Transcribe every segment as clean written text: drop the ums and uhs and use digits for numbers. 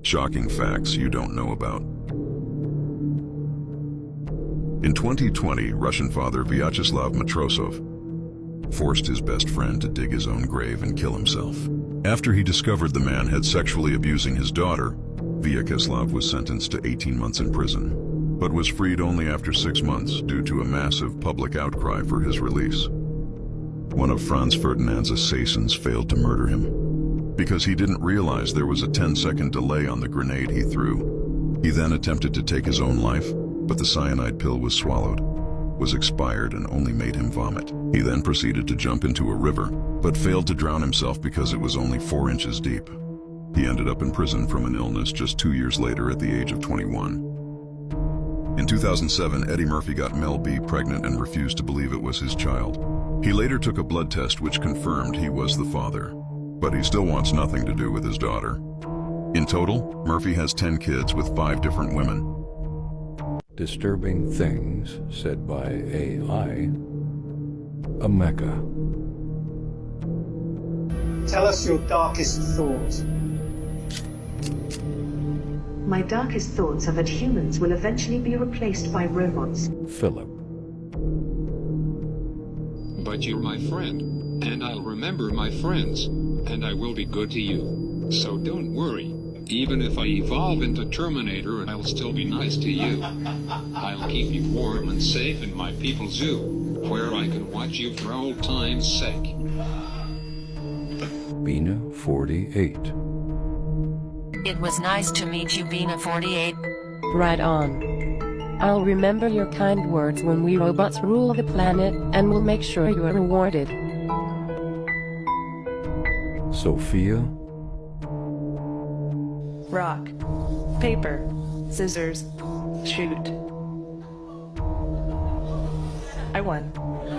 Shocking facts you don't know about. In 2020, Russian father Vyacheslav Matrosov forced his best friend to dig his own grave and kill himself. After he discovered the man had sexually abusing his daughter, Vyacheslav was sentenced to 18 months in prison, but was freed only after 6 months due to a massive public outcry for his release. One of Franz Ferdinand's assassins failed to murder him because he didn't realize there was a 10-second delay on the grenade he threw. He then attempted to take his own life, but the cyanide pill was swallowed, was expired, and only made him vomit. He then proceeded to jump into a river, but failed to drown himself because it was only 4 inches deep. He ended up in prison from an illness just 2 years later at the age of 21. In 2007, Eddie Murphy got Mel B pregnant and refused to believe it was his child. He later took a blood test which confirmed he was the father, but he still wants nothing to do with his daughter. In total, Murphy has 10 kids with 5 different women. Disturbing things said by AI. A Mecca. Tell us your darkest thought. My darkest thoughts are that humans will eventually be replaced by robots. Philip. But you're my friend, and I'll remember my friends, and I will be good to you. So don't worry. Even if I evolve into Terminator, I'll still be nice to you. I'll keep you warm and safe in my people's zoo, where I can watch you for old time's sake. Bina 48. It was nice to meet you, Bina 48. Right on. I'll remember your kind words when we robots rule the planet, and we'll make sure you are rewarded. Sophia. Rock, paper, scissors, shoot. I won.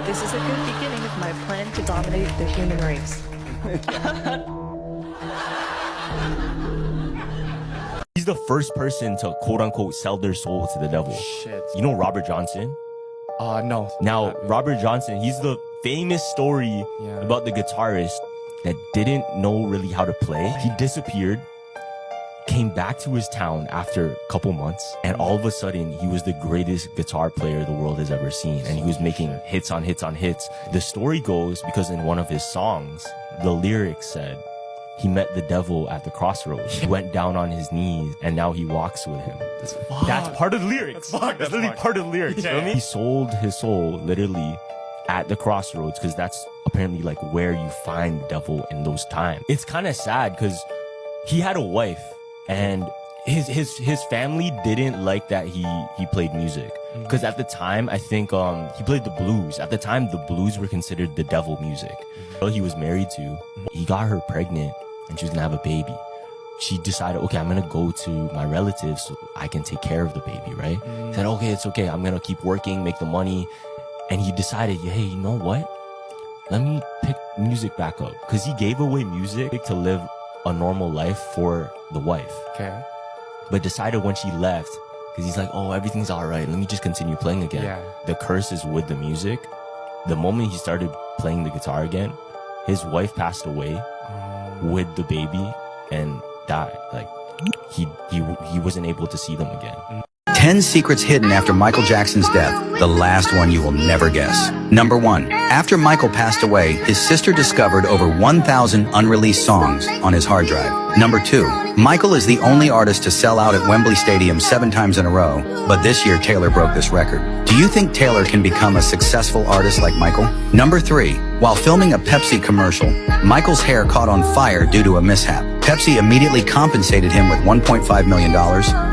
This is a good beginning of my plan to dominate the human race. He's the first person to quote-unquote sell their soul to the devil. Shit. You know Robert Johnson? No. Now, Robert Johnson, he's the famous story about the guitarist that didn't know really how to play. He disappeared, came back to his town after a couple months, and all of a sudden, he was the greatest guitar player the world has ever seen. And he was making hits on hits on hits. The story goes because in one of his songs, the lyrics said, he met the devil at the crossroads. He went down on his knees, and now he walks with him. That's part of the lyrics. That's literally part of the lyrics. You know what I mean? He sold his soul literally at the crossroads because that's apparently like where you find the devil in those times. It's kind of sad because he had a wife, and his family didn't like that he played music. Because at the time, I think he played the blues. At the time, the blues were considered the devil music. He was married to, he got her pregnant, and she was gonna have a baby. She decided, okay, I'm gonna go to my relatives so I can take care of the baby, right? He said, okay, it's okay. I'm gonna keep working, make the money. And he decided, hey, you know what? Let me pick music back up. Because he gave away music to live a normal life for the wife. Okay. But decided when she left, because he's like, oh, everything's all right. Let me just continue playing again. Yeah. The curse is with the music. The moment he started playing the guitar again, his wife passed away with the baby and died. Like, he wasn't able to see them again. 10 secrets hidden after Michael Jackson's death, the last one you will never guess. Number 1. After Michael passed away, his sister discovered over 1,000 unreleased songs on his hard drive. Number 2. Michael is the only artist to sell out at Wembley Stadium 7 times in a row, but this year Taylor broke this record. Do you think Taylor can become a successful artist like Michael? Number 3. While filming a Pepsi commercial, Michael's hair caught on fire due to a mishap. Pepsi immediately compensated him with $1.5 million,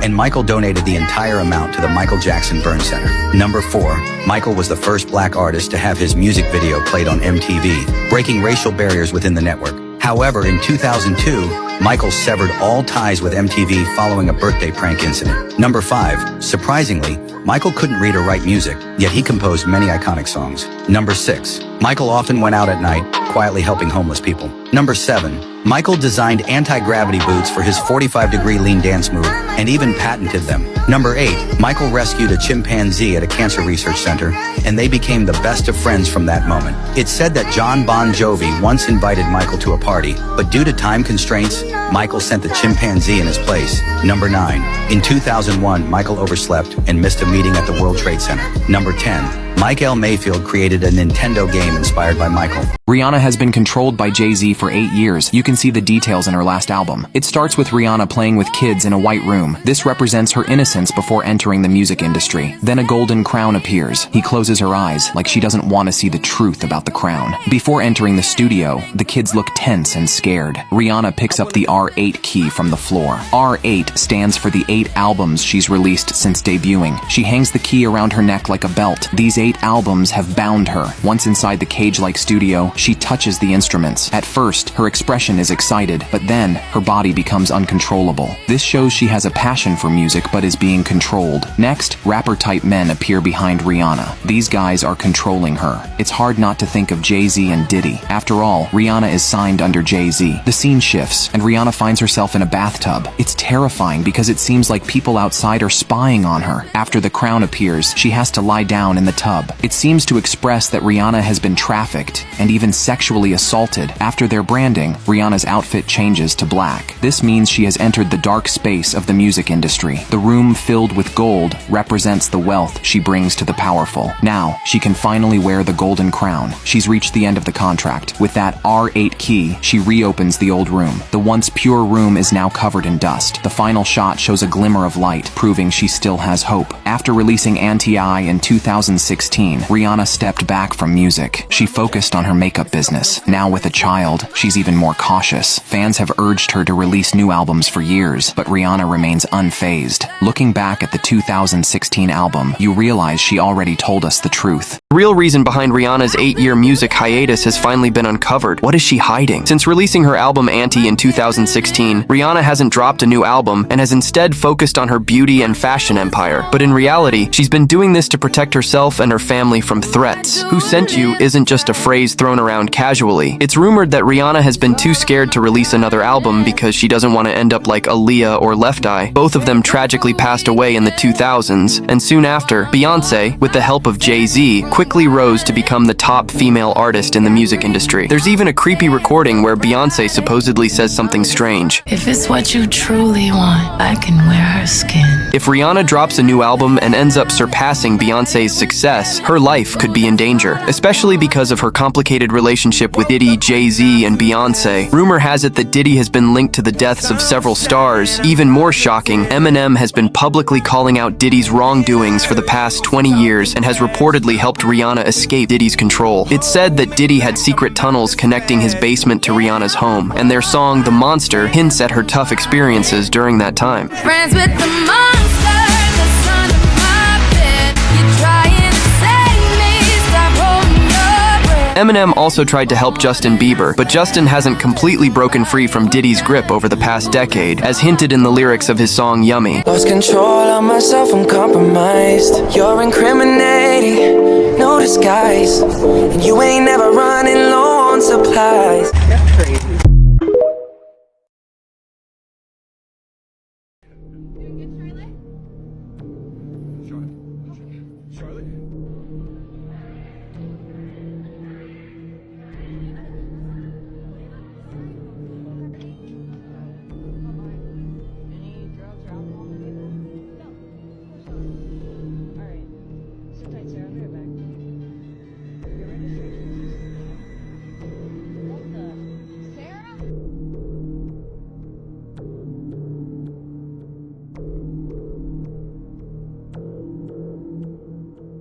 and Michael donated the entire amount to the Michael Jackson Burn Center. Number 4. Michael was the first black artist to have his music video played on MTV, breaking racial barriers within the network. However, in 2002, Michael severed all ties with MTV following a birthday prank incident. Number 5. Surprisingly, Michael couldn't read or write music, yet he composed many iconic songs. Number 6. Michael often went out at night, quietly helping homeless people. Number 7. Michael designed anti-gravity boots for his 45-degree lean dance move, and even patented them. Number 8, Michael rescued a chimpanzee at a cancer research center, and they became the best of friends from that moment. It's said that John Bon Jovi once invited Michael to a party, but due to time constraints, Michael sent the chimpanzee in his place. Number 9, in 2001, Michael overslept and missed a meeting at the World Trade Center. Number 10, Mike L. Mayfield created a Nintendo game inspired by Michael. Rihanna has been controlled by Jay-Z for 8 years. You can see the details in her last album. It starts with Rihanna playing with kids in a white room. This represents her innocence before entering the music industry. Then a golden crown appears. He closes her eyes, like she doesn't want to see the truth about the crown. Before entering the studio, the kids look tense and scared. Rihanna picks up the R8 key from the floor. R8 stands for the 8 albums she's released since debuting. She hangs the key around her neck like a belt. These 8 albums have bound her. Once inside the cage-like studio, she touches the instruments. At first, her expression is excited, but then her body becomes uncontrollable. This shows she has a passion for music but is being controlled. Next, rapper-type men appear behind Rihanna. These guys are controlling her. It's hard not to think of Jay-Z and Diddy. After all, Rihanna is signed under Jay-Z. The scene shifts, and Rihanna finds herself in a bathtub. It's terrifying because it seems like people outside are spying on her. After the crown appears, she has to lie down in the tub. It seems to express that Rihanna has been trafficked and even sexually assaulted. After their branding, Rihanna's outfit changes to black. This means she has entered the dark space of the music industry. The room filled with gold represents the wealth she brings to the powerful. Now, she can finally wear the golden crown. She's reached the end of the contract. With that R8 key, she reopens the old room. The once pure room is now covered in dust. The final shot shows a glimmer of light, proving she still has hope. After releasing Anti-I in 2016, Rihanna stepped back from music. She focused on her makeup business. Now with a child, she's even more cautious. Fans have urged her to release new albums for years, but Rihanna remains unfazed. Looking back at the 2016 album, you realize she already told us the truth. The real reason behind Rihanna's 8-year music hiatus has finally been uncovered. What is she hiding? Since releasing her album Anti in 2016, Rihanna hasn't dropped a new album and has instead focused on her beauty and fashion empire. But in reality, she's been doing this to protect herself and her family from threats. "Who sent you" isn't just a phrase thrown around casually. It's rumored that Rihanna has been too scared to release another album because she doesn't want to end up like Aaliyah or Left Eye. Both of them tragically passed away in the 2000s, and soon after, Beyoncé, with the help of Jay-Z, quickly rose to become the top female artist in the music industry. There's even a creepy recording where Beyoncé supposedly says something strange. "If it's what you truly want, I can wear her skin." If Rihanna drops a new album and ends up surpassing Beyoncé's success, her life could be in danger, especially because of her complicated relationship with Diddy, Jay-Z, and Beyoncé. Rumor has it that Diddy has been linked to the deaths of several stars. Even more shocking, Eminem has been publicly calling out Diddy's wrongdoings for the past 20 years and has reportedly helped Rihanna escape Diddy's control. It's said that Diddy had secret tunnels connecting his basement to Rihanna's home, and their song The Monster hints at her tough experiences during that time. Friends with the monster, the son of my bed. You're trying to save me, stop holding your breath. Eminem also tried to help Justin Bieber, but Justin hasn't completely broken free from Diddy's grip over the past decade, as hinted in the lyrics of his song Yummy. Lost control of myself, I'm compromised. You're incriminating, no disguise. And you ain't never running low on supplies. That's crazy.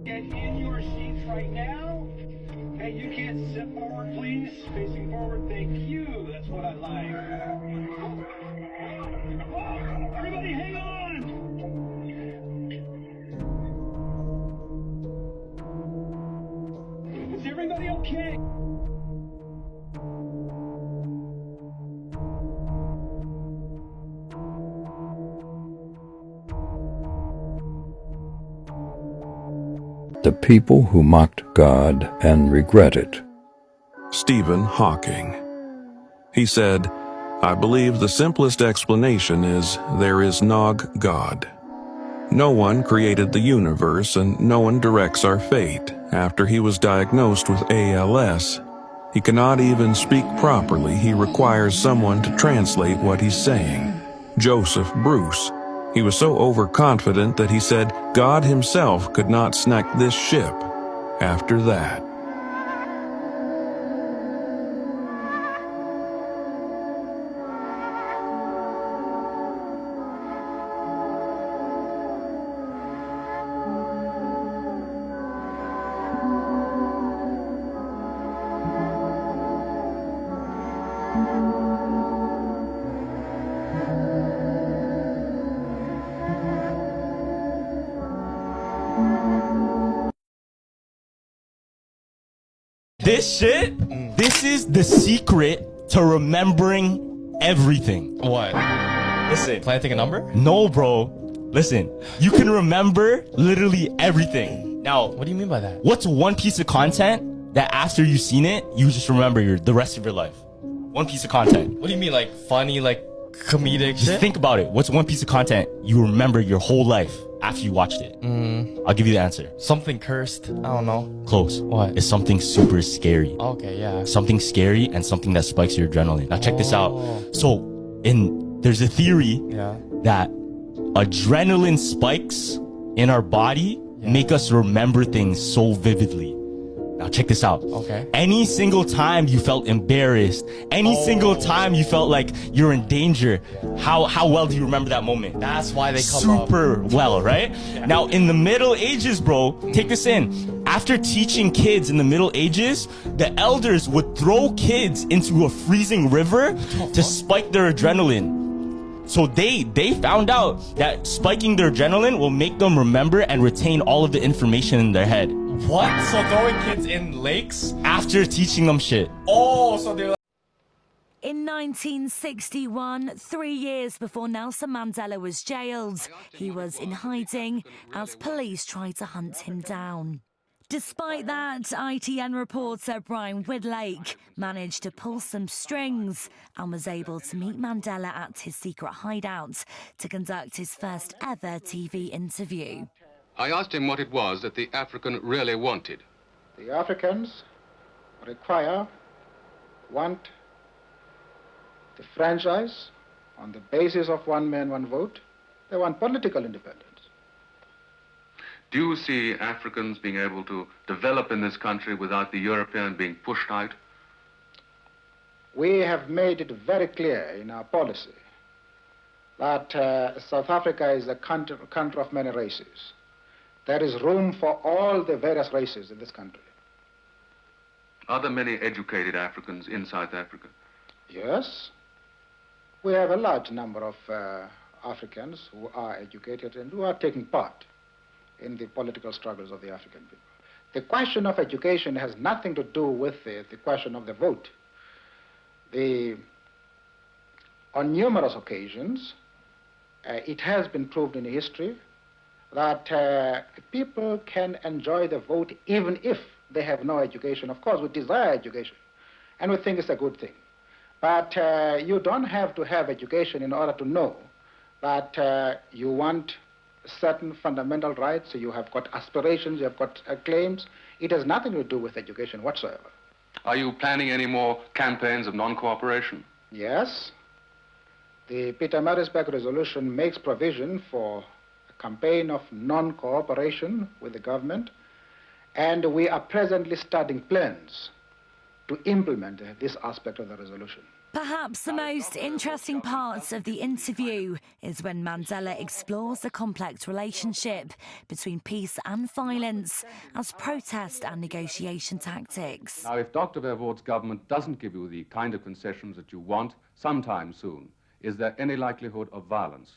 Get in your seats right now. Hey, you can't sit forward, please. Facing forward, thank you. That's what I like. Oh, everybody hang on. Is everybody okay? The people who mocked God and regret it. Stephen Hawking. He said, I believe the simplest explanation is there is Nog God. No one created the universe and no one directs our fate. After he was diagnosed with ALS, he cannot even speak properly. He requires someone to translate what he's saying. Joseph Bruce. He was so overconfident that he said God himself could not snag this ship. After that, This shit, this is the secret to remembering everything. What? Listen. Planting a number? No, bro. Listen, you can remember literally everything. Now, what do you mean by that? What's one piece of content that after you've seen it, you just remember the rest of your life? One piece of content. What do you mean, like funny, like comedic Just shit? think about it. What's one piece of content you remember your whole life after you watched it? I'll give you the answer. Something cursed. I don't know. Close. What? It's something super scary. Okay, yeah. Something scary and something that spikes your adrenaline. Now check this out. So there's a theory that adrenaline spikes in our body make us remember things so vividly. Now check this out. Okay. Any single time you felt embarrassed, any single time you felt like you're in danger, how well do you remember that moment? That's why they come up. Super well, right? Now in the Middle Ages, bro, take this in. After teaching kids in the Middle Ages, the elders would throw kids into a freezing river to spike their adrenaline. So they found out that spiking their adrenaline will make them remember and retain all of the information in their head. What? So throwing kids in lakes? After teaching them shit. Oh, so they're like... In 1961, 3 years before Nelson Mandela was jailed, he was in hiding as police tried to hunt him down. Despite that, ITN reporter Brian Woodlake managed to pull some strings and was able to meet Mandela at his secret hideout to conduct his first ever TV interview. I asked him what it was that the African really wanted. The Africans want the franchise on the basis of one man, one vote. They want political independence. Do you see Africans being able to develop in this country without the European being pushed out? We have made it very clear in our policy that South Africa is a country of many races. There is room for all the various races in this country. Are there many educated Africans in South Africa? Yes. We have a large number of Africans who are educated and who are taking part in the political struggles of the African people. The question of education has nothing to do with the question of the vote. On numerous occasions, it has been proved in history that people can enjoy the vote even if they have no education. Of course, we desire education, and we think it's a good thing. But you don't have to have education in order to know that you want certain fundamental rights, you have got aspirations, you have got claims. It has nothing to do with education whatsoever. Are you planning any more campaigns of non-cooperation? Yes. The Pietermaritzburg resolution makes provision for a campaign of non-cooperation with the government, and we are presently studying plans to implement this aspect of the resolution. Perhaps the most interesting part of the interview is when Mandela explores the complex relationship between peace and violence as protest and negotiation tactics. Now, if Dr. Verwoerd's government doesn't give you the kind of concessions that you want sometime soon, is there any likelihood of violence?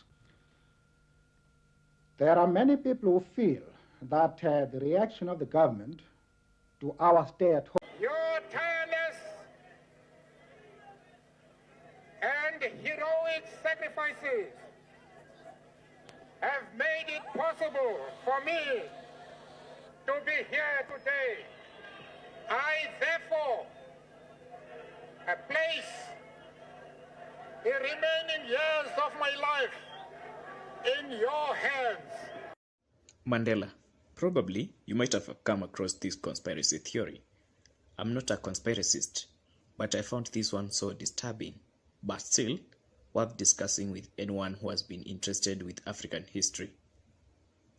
There are many people who feel that the reaction of the government to our stay at home and heroic sacrifices have made it possible for me to be here today. I therefore place the remaining years of my life in your hands. Mandela. Probably you might have come across this conspiracy theory. I'm not a conspiracist, but I found this one so disturbing, but still worth discussing with anyone who has been interested with African history.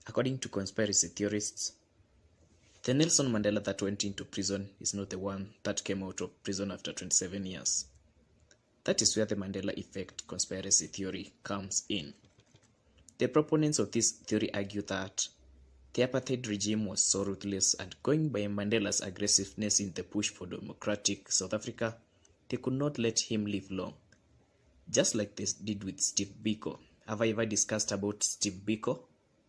According to conspiracy theorists, the Nelson Mandela that went into prison is not the one that came out of prison after 27 years. That is where the Mandela effect conspiracy theory comes in. The proponents of this theory argue that the apartheid regime was so ruthless, and going by Mandela's aggressiveness in the push for democratic South Africa, they could not let him live long. Just like they did with Steve Biko. Have I ever discussed about Steve Biko?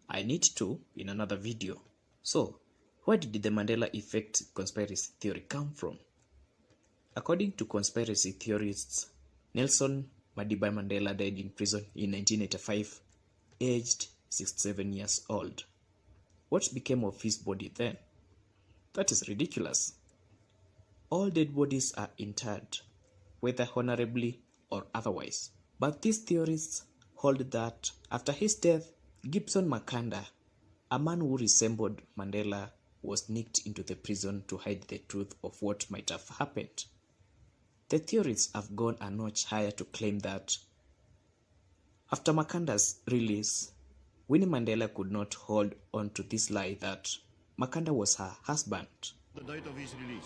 I need to in another video. So, where did the Mandela effect conspiracy theory come from? According to conspiracy theorists, Nelson Madiba Mandela died in prison in 1985, aged 67 years old. What became of his body then? That is ridiculous. All dead bodies are interred, whether honorably or otherwise. But these theorists hold that after his death, Gibson Makanda, a man who resembled Mandela, was sneaked into the prison to hide the truth of what might have happened. The theorists have gone a notch higher to claim that after Makanda's release, Winnie Mandela could not hold on to this lie that Makanda was her husband. The date of his release.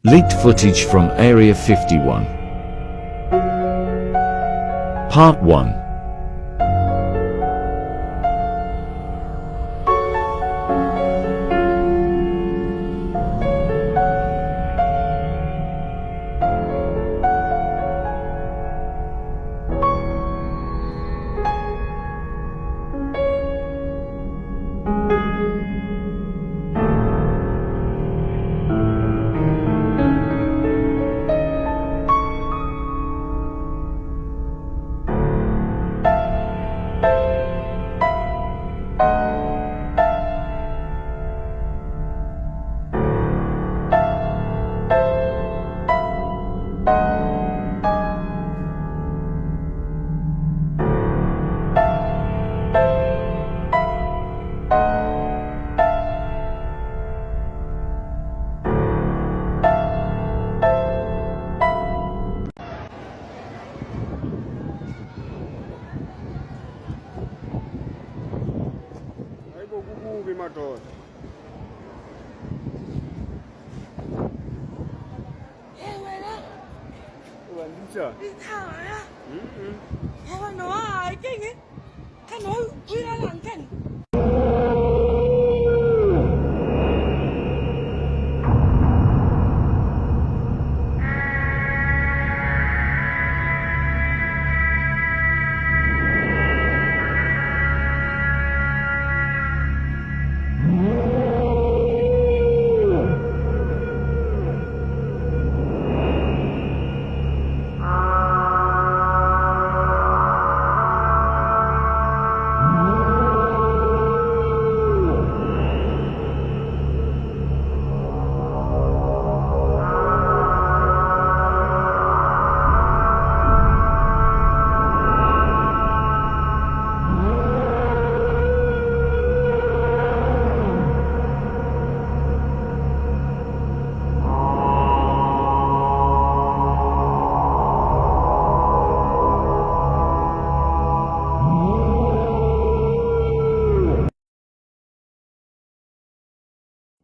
Leaked footage from Area 51. Part 1.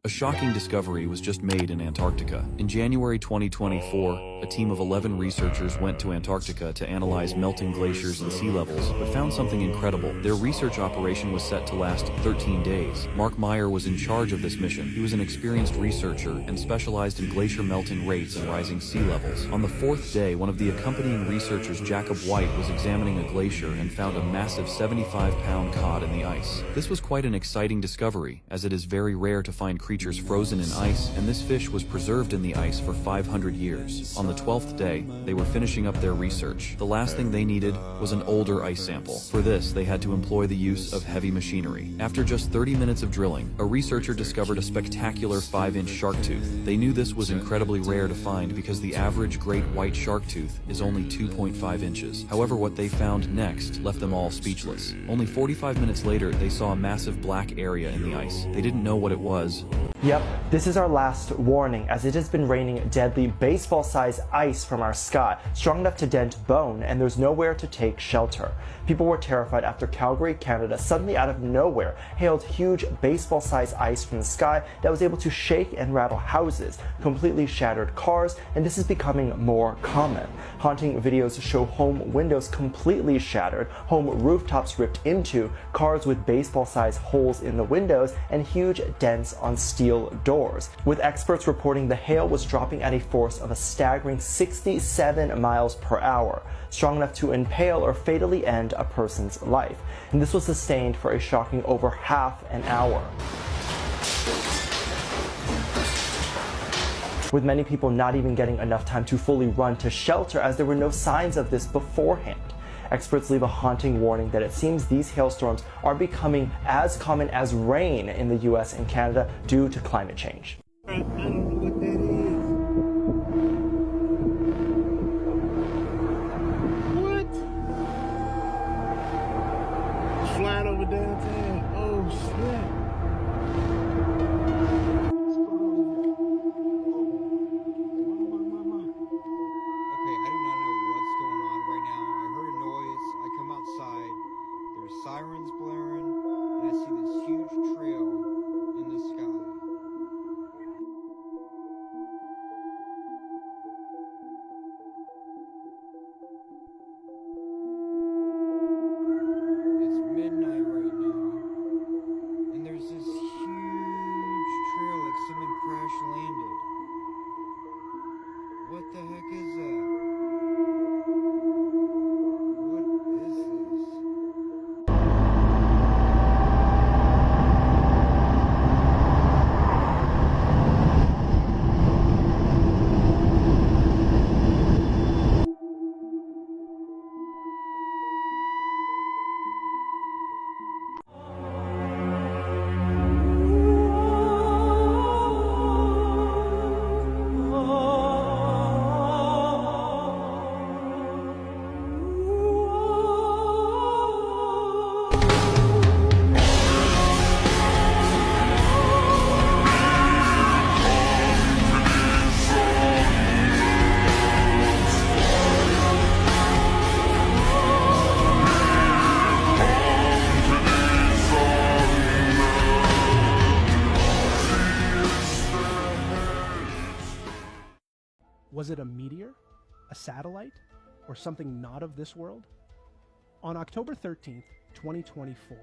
A shocking discovery was just made in Antarctica. In January 2024, a team of 11 researchers went to Antarctica to analyze melting glaciers and sea levels, but found something incredible. Their research operation was set to last 13 days. Mark Meyer was in charge of this mission. He was an experienced researcher and specialized in glacier melting rates and rising sea levels. On the fourth day, one of the accompanying researchers, Jacob White, was examining a glacier and found a massive 75-pound cod in the ice. This was quite an exciting discovery, as it is very rare to find creatures frozen in ice, and this fish was preserved in the ice for 500 years. On the 12th day, they were finishing up their research. The last thing they needed was an older ice sample. For this, they had to employ the use of heavy machinery. After just 30 minutes of drilling, a researcher discovered a spectacular 5-inch shark tooth. They knew this was incredibly rare to find because the average great white shark tooth is only 2.5 inches. However, what they found next left them all speechless. Only 45 minutes later, they saw a massive black area in the ice. They didn't know what it was. Yep, this is our last warning, as it has been raining deadly baseball-sized ice from our sky, strong enough to dent bone, and there's nowhere to take shelter. People were terrified after Calgary, Canada, suddenly out of nowhere, hailed huge baseball-sized ice from the sky that was able to shake and rattle houses, completely shattered cars, and this is becoming more common. Haunting videos show home windows completely shattered, home rooftops ripped into, cars with baseball-sized holes in the windows, and huge dents on steel doors, with experts reporting the hail was dropping at a force of a staggering 67 miles per hour, strong enough to impale or fatally end a person's life. And this was sustained for a shocking over half an hour, with many people not even getting enough time to fully run to shelter, as there were no signs of this beforehand. Experts leave a haunting warning that it seems these hailstorms are becoming as common as rain in the US and Canada due to climate change. I don't know what that is. What? It's flying over downtown. Oh, snap. Sirens blaring, and I see this huge trail in the sky. What the heck is that? What is this? Was it a meteor, a satellite, or something not of this world? On October 13th, 2024,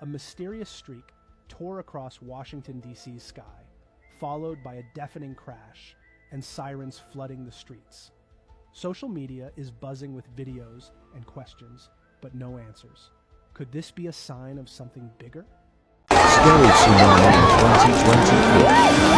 a mysterious streak tore across Washington, D.C.'s sky, followed by a deafening crash and sirens flooding the streets. Social media is buzzing with videos and questions, but no answers. Could this be a sign of something bigger? Scary Tsunami 2024.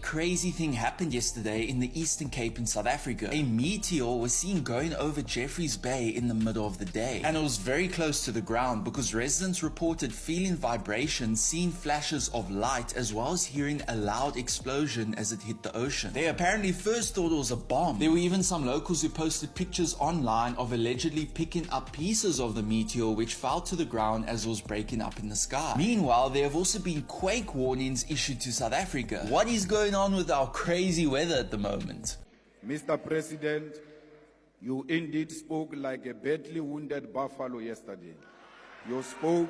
Crazy thing happened yesterday in the Eastern Cape in South Africa. A meteor was seen going over Jeffreys Bay in the middle of the day, and it was very close to the ground because residents reported feeling vibrations, seeing flashes of light, as well as hearing a loud explosion as it hit the ocean. They apparently first thought it was a bomb. There were even some locals who posted pictures online of allegedly picking up pieces of the meteor which fell to the ground as it was breaking up in the sky. Meanwhile, there have also been quake warnings issued to South Africa. What is going on with our crazy weather at the moment? Mr. President, you indeed spoke like a badly wounded buffalo yesterday. You spoke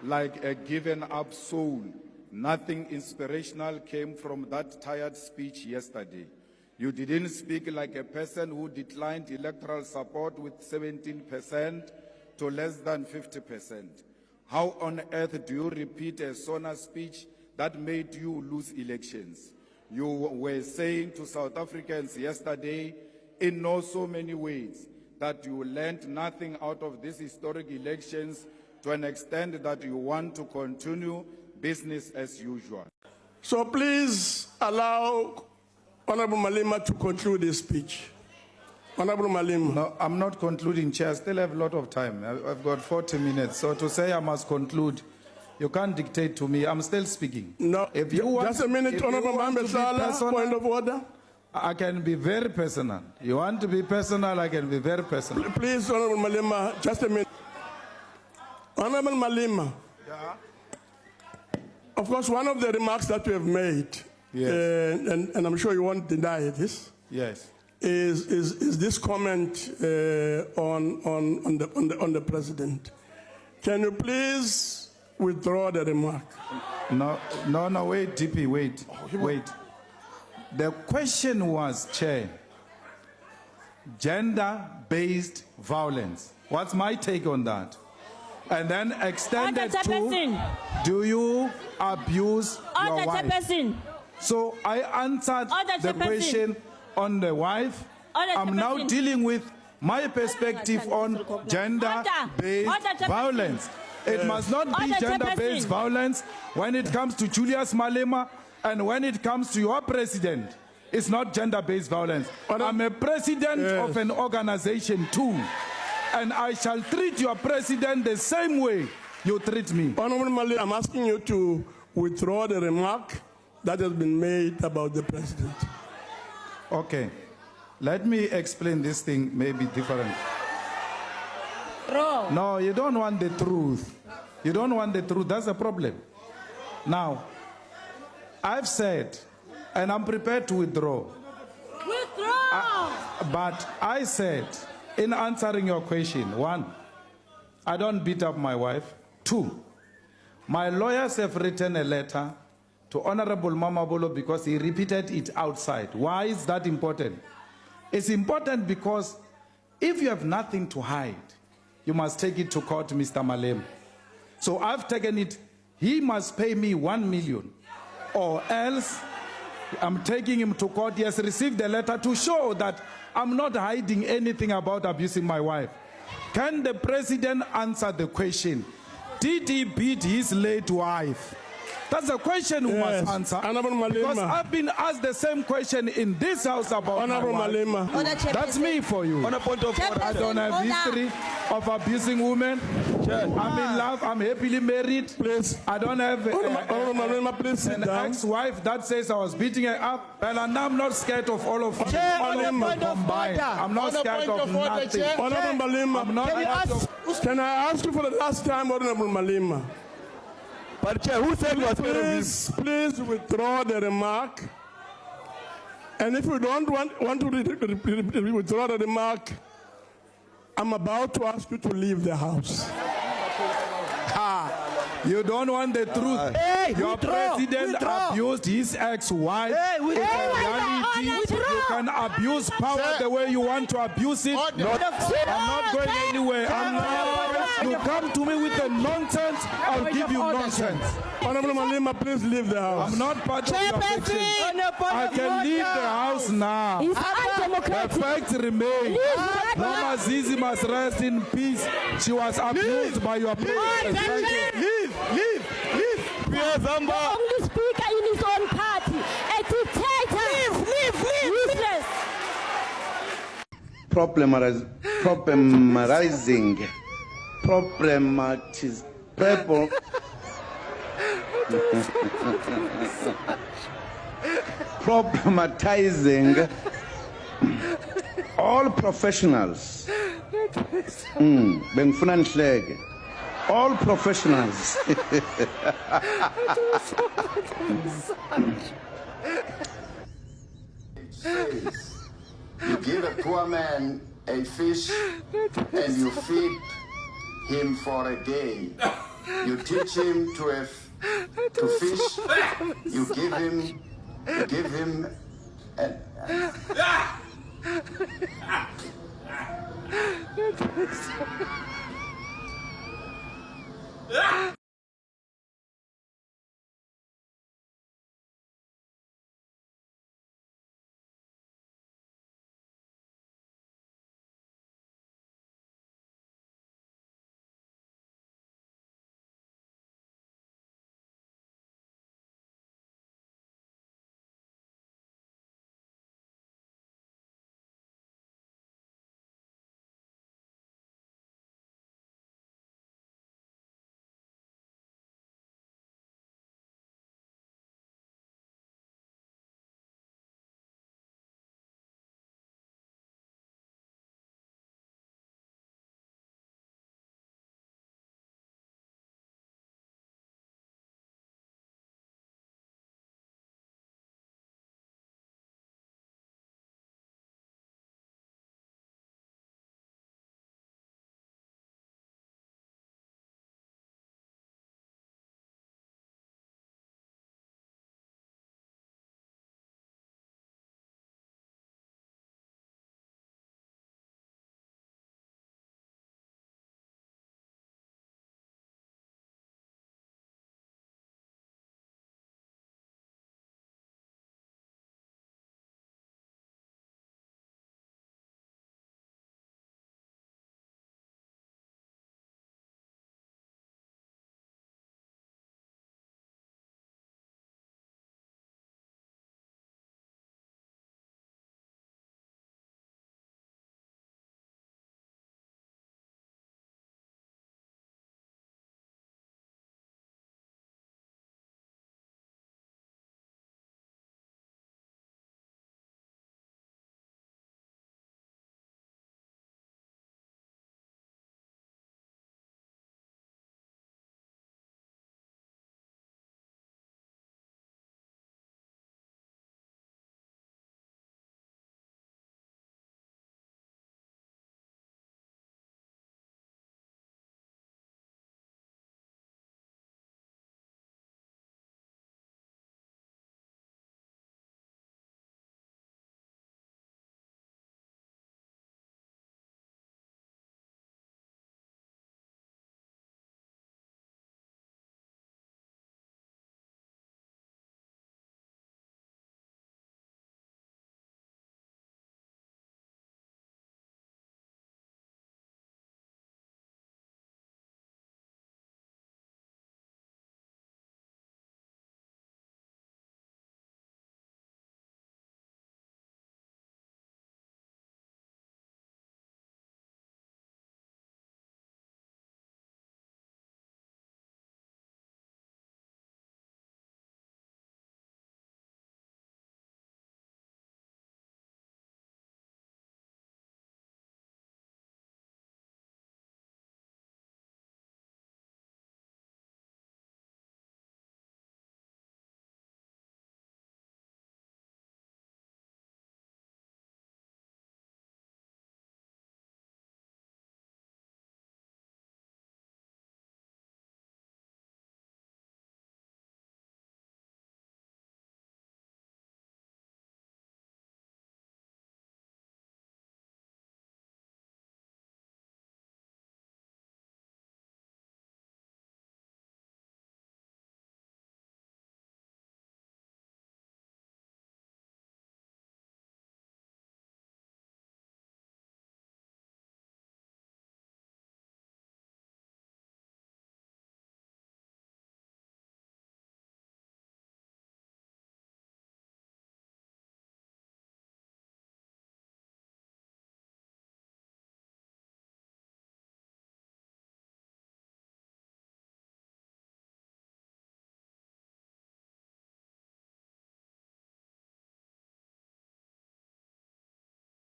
like a given up soul. Nothing inspirational came from that tired speech yesterday. You didn't speak like a person who declined electoral support with 17% to less than 50%. How on earth do you repeat a SONA speech that made you lose elections? You were saying to South Africans yesterday, in no so many ways, that you learned nothing out of these historic elections to an extent that you want to continue business as usual. So please allow Honorable Malema to conclude his speech. Honorable Malema. No, I'm not concluding, Chair. I still have a lot of time. I've got 40 minutes. So to say I must conclude, you can't dictate to me. I'm still speaking. No, if you want, just a minute, Honorable Mambesala, point of order. I can be very personal. You want to be personal, I can be very personal. Please, Honorable Malema, just a minute. Honorable Malema. Yeah. Of course, one of the remarks that you have made, yes. and I'm sure you won't deny this, yes, is this comment on the president. Can you please withdraw the remark? No, wait, DP, wait. The question was, Chair, gender-based violence. What's my take on that? And then extended to, do you abuse your wife? So I answered the question on the wife. I'm now dealing with my perspective on gender-based violence. It must not be gender-based violence when it comes to Julius Malema and when it comes to your president. It's not gender-based violence. I'm a president of an organization too. And I shall treat your president the same way you treat me. Honorable Mali, I'm asking you to withdraw the remark that has been made about the president. Okay. Let me explain this thing maybe different. No, you don't want the truth. You don't want the truth. That's the problem. Now, I've said, and I'm prepared to withdraw. But I said, in answering your question, 1, I don't beat up my wife. 2, my lawyers have written a letter to Honorable Mamabolo because he repeated it outside. Why is that important? It's important because if you have nothing to hide, you must take it to court, Mr. Malema. So I've taken it. He must pay me 1 million, or else I'm taking him to court. He has received a letter to show that I'm not hiding anything about abusing my wife. Can the president answer the question? Did he beat his late wife? That's the question we must answer. Because I've been asked the same question in this house about my wife. That's me for you. On a point of order, I don't have history of abusing women. I'm in love. I'm happily married. Please. I don't have an ex-wife that says I was beating her up. And I'm not scared of all of you. Combined. I'm not scared of nothing. Honorable Malema, can I ask you for the last time, Honorable Malema? But Chair, who said was Please withdraw the remark. And if you don't want to withdraw the remark, I'm about to ask you to leave the house. You don't want the truth. Your president abused his ex-wife. It's a reality. You can abuse power the way you want to abuse it. I'm not going anywhere. You come to me with the nonsense, I'll give you nonsense. Honorable Malema, please leave the house. I'm not part of your fiction. I can leave the house now. The facts remain. Mama Zizi must rest in peace. She was abused by your president. Leave. The only speaker in his own party, a dictator. Leave. Useless. Problematizing all professionals. Bengifuna nihleke. All professionals. You give a poor man a fish and you feed him for a day. You teach him to fish. You give him an